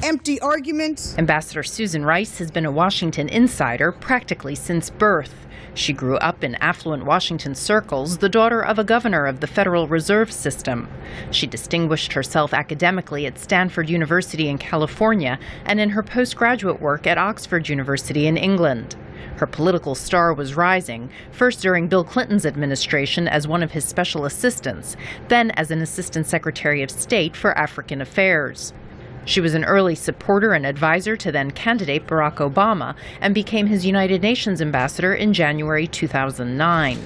empty arguments. Ambassador Susan Rice has been a Washington insider practically since birth. She grew up in affluent Washington circles, the daughter of a governor of the Federal Reserve System. She distinguished herself academically at Stanford University in California and in her postgraduate work at Oxford University in England. Her political star was rising, first during Bill Clinton's administration as one of his special assistants, then as an assistant secretary of state for African affairs. She was an early supporter and advisor to then-candidate Barack Obama and became his United Nations ambassador in January 2009.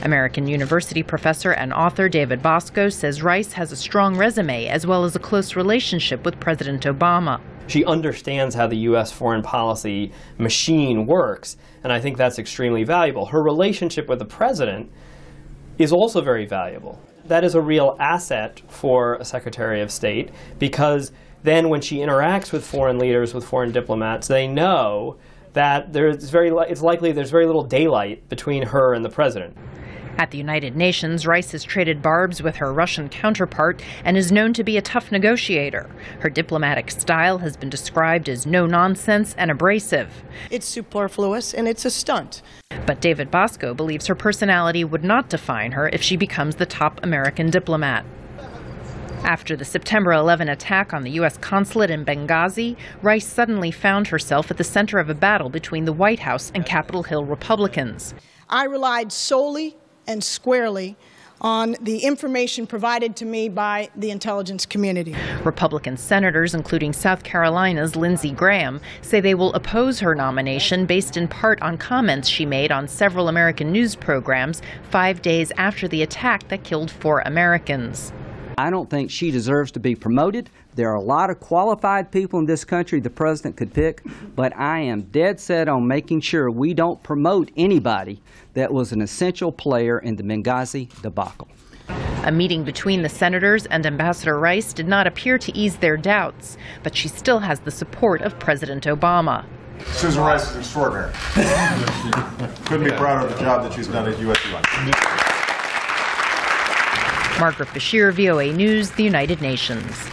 American University professor and author David Bosco says Rice has a strong resume as well as a close relationship with President Obama. She understands how the U.S. foreign policy machine works, and I think that's extremely valuable. Her relationship with the president is also very valuable. That is a real asset for a Secretary of State, because then when she interacts with foreign leaders, with foreign diplomats, they know that it's likely there's very little daylight between her and the president. At the United Nations, Rice has traded barbs with her Russian counterpart and is known to be a tough negotiator. Her diplomatic style has been described as no-nonsense and abrasive. It's superfluous and it's a stunt. But David Bosco believes her personality would not define her if she becomes the top American diplomat. After the September 11 attack on the U.S. consulate in Benghazi, Rice suddenly found herself at the center of a battle between the White House and Capitol Hill Republicans. I relied solely and squarely on the information provided to me by the intelligence community. Republican senators, including South Carolina's Lindsey Graham, say they will oppose her nomination based in part on comments she made on several American news programs 5 days after the attack that killed 4 Americans. I don't think she deserves to be promoted. There are a lot of qualified people in this country the president could pick, but I am dead set on making sure we don't promote anybody that was an essential player in the Benghazi debacle. A meeting between the senators and Ambassador Rice did not appear to ease their doubts, but she still has the support of President Obama. Susan Rice is extraordinary. Couldn't be prouder of the job that she's done at U.S. Margaret Besheer, VOA News, the United Nations.